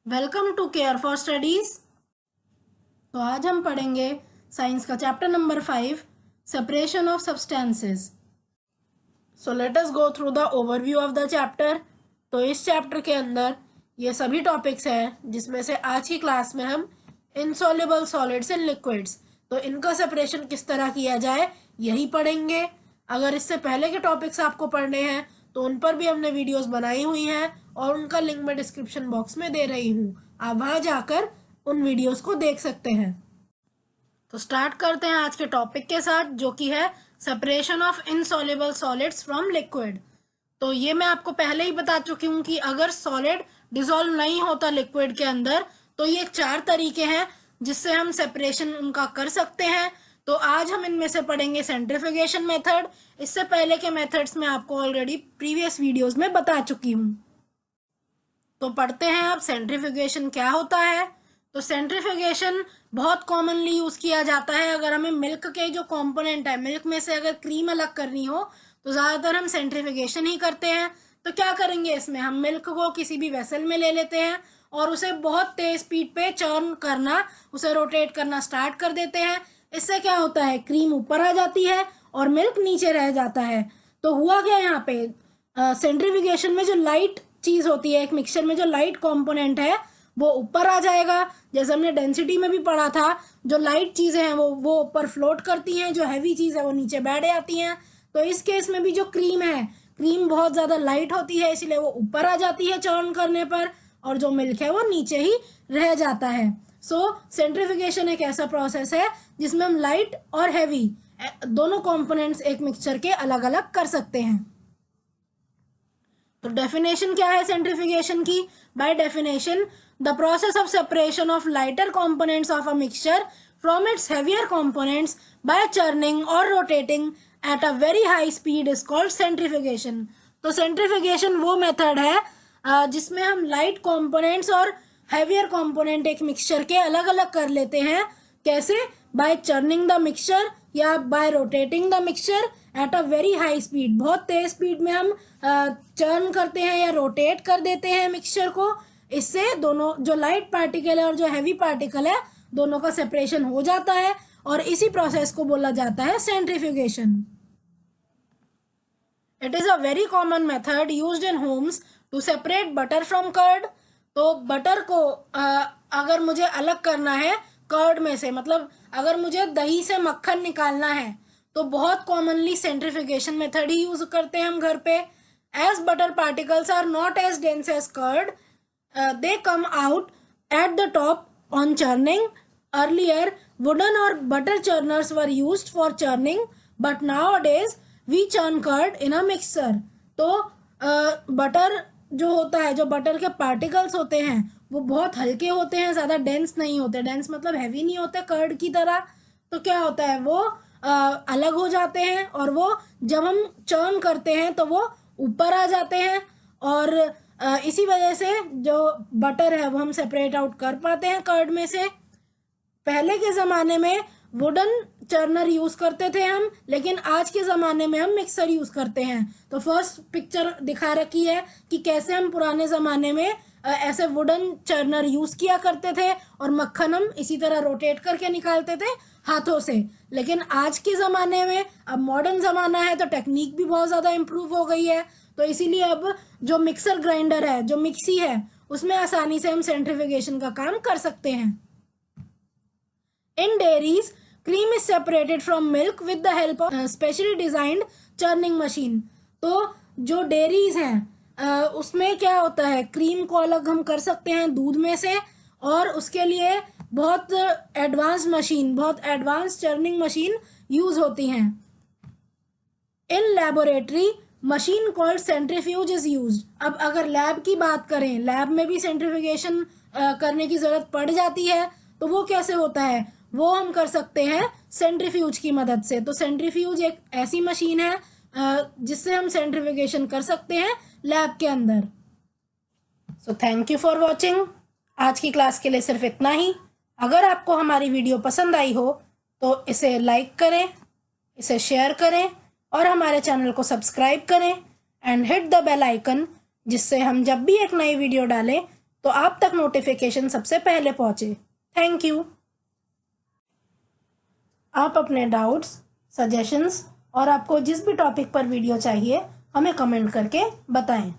Welcome to care for studies. तो आज हम पढ़ेंगे साइंस का chapter number 5, separation of substances. So let us go through the overview of the chapter. तो इस चैप्टर के अंदर ये सभी टॉपिक्स हैं जिसमें से आज की क्लास में हम इनसॉल्युबल सॉलिड्स एंड लिक्विड्स, तो इनका सेपरेशन किस तरह किया जाए यही पढ़ेंगे। अगर इससे पहले के टॉपिक्स आपको पढ़ने हैं तो उन पर भी हमने वीडियोस बनाई हुई हैं और उनका लिंक मैं डिस्क्रिप्शन बॉक्स में दे रही हूँ, आप वहां जाकर उन वीडियोस को देख सकते हैं। तो स्टार्ट करते हैं आज के टॉपिक के साथ, जो कि है separation of insoluble solids from liquid. तो ये मैं आपको पहले ही बता चुकी हूँ कि अगर सॉलिड डिसॉल्व नहीं होता लिक्विड के अंदर तो ये 4 तरीके हैं जिससे हम सेपरेशन उनका कर सकते हैं। तो आज हम इनमें से पढ़ेंगे सेंट्रीफ्यूगेशन मेथड। इससे पहले के मेथड्स में आपको ऑलरेडी प्रीवियस वीडियोस में बता चुकी हूँ। तो पढ़ते हैं अब सेंट्रीफ्यूगेशन क्या होता है। तो सेंट्रीफ्यूगेशन बहुत कॉमनली यूज किया जाता है अगर हमें मिल्क के जो कंपोनेंट है, मिल्क में से अगर क्रीम अलग करनी हो तो ज्यादातर हम सेंट्रीफ्यूगेशन ही करते हैं। तो क्या करेंगे, इसमें हम मिल्क को किसी भी वेसल में ले लेते हैं और उसे बहुत तेज स्पीड पे चर्न करना, उसे रोटेट करना स्टार्ट कर देते हैं। इससे क्या होता है, क्रीम ऊपर आ जाती है और मिल्क नीचे रह जाता है। तो हुआ क्या यहाँ पे, सेंट्रीफ्यूगेशन में जो लाइट चीज होती है, एक मिक्सचर में जो लाइट कंपोनेंट है वो ऊपर आ जाएगा। जैसे हमने डेंसिटी में भी पढ़ा था, जो लाइट चीजें हैं वो ऊपर फ्लोट करती हैं, जो हैवी चीज है वो नीचे बैठ जाती हैं। तो इस केस में भी जो क्रीम है, क्रीम बहुत ज्यादा लाइट होती है इसलिए वो ऊपर आ जाती है चर्न करने पर, और जो मिल्क है वो नीचे ही रह जाता है। सो सेंट्रीफ्यूगेशन एक ऐसा प्रोसेस है जिसमें हम लाइट और हैवी दोनों कंपोनेंट्स एक मिक्सचर के अलग अलग कर सकते हैं। तो डेफिनेशन क्या है सेंट्रीफ्यूगेशन की? By definition, the process of separation of lighter components of a mixture from its heavier components by churning और rotating at a very high speed is called centrifugation. तो सेंट्रीफ्यूगेशन वो मेथड है जिसमें हम light components और heavier component एक mixture के अलग अलग कर लेते हैं। कैसे? बाय चर्निंग द मिक्सचर या by rotating the mixture at a very high speed. बहुत तेज स्पीड में हम चर्न करते हैं या रोटेट कर देते हैं मिक्सचर को। इससे दोनों जो लाइट पार्टिकल है और जो हैवी पार्टिकल है दोनों का सेपरेशन हो जाता है और इसी प्रोसेस को बोला जाता है centrifugation. It is a very common method used in homes to separate butter from curd. तो बटर को अगर मुझे अलग करना है कर्ड में से, मतलब अगर मुझे दही से मक्खन निकालना है तो बहुत कॉमनली सेंट्रीफ्यूगेशन मेथड ही यूज करते हैं हम घर पे। As butter particles are not as dense as curd, they come out at the top on churning. Earlier, wooden or butter churners were used for churning, but nowadays we churn curd in a mixer. तो butter जो होता है, जो butter के particles होते हैं वो बहुत हल्के होते हैं, ज़्यादा डेंस नहीं होते। डेंस मतलब हैवी नहीं होते कर्ड की तरह। तो क्या होता है, वो अलग हो जाते हैं और वो जब हम चर्न करते हैं तो वो ऊपर आ जाते हैं और इसी वजह से जो बटर है वो हम सेपरेट आउट कर पाते हैं कर्ड में से। पहले के ज़माने में वुडन चर्नर यूज़ करते थे हम, लेकिन आज के ज़माने में हम मिक्सर यूज़ करते हैं। तो फर्स्ट पिक्चर दिखा रखी है कि कैसे हम पुराने ज़माने में ऐसे वुडन चर्नर यूज़ किया करते थे और मक्खन हम इसी तरह रोटेट करके निकालते थे हाथों से। लेकिन आज के ज़माने में अब मॉडर्न ज़माना है तो टेक्निक भी बहुत ज़्यादा इम्प्रूव हो गई है। तो इसीलिए अब जो मिक्सर ग्राइंडर है, जो मिक्सी है, उसमें आसानी से हम सेंट्रीफ्यूगेशन का काम कर सकते हैं। In dairies, cream is separated from milk with the help of specially designed churning machine. तो जो डेयरीज हैं उसमें क्या होता है, क्रीम को अलग हम कर सकते हैं दूध में से, और उसके लिए बहुत एडवांस मशीन, बहुत एडवांस चर्निंग मशीन यूज होती हैं। In laboratory machine called centrifuge is used. अब अगर लैब की बात करें, लैब में भी सेंट्रीफ्यूगेशन करने की जरूरत पड़ जाती है। तो वो कैसे होता है, वो हम कर सकते हैं सेंट्रीफ्यूज की मदद से। तो सेंट्रीफ्यूज एक ऐसी मशीन है जिससे हम सेंट्रीफ्यूगेशन कर सकते हैं लैब के अंदर। So thank you for watching. आज की क्लास के लिए सिर्फ इतना ही। अगर आपको हमारी वीडियो पसंद आई हो तो इसे लाइक करें, इसे शेयर करें और हमारे चैनल को सब्सक्राइब करें and hit the bell icon, जिससे हम जब भी एक नई वीडियो डालें तो आप तक नोटिफिकेशन सबसे पहले पहुंचे। Thank you. आप अपने डाउट्स, सजेशंस और आपको जिस भी टॉपिक पर वीडियो चाहिए हमें कमेंट करके बताएं।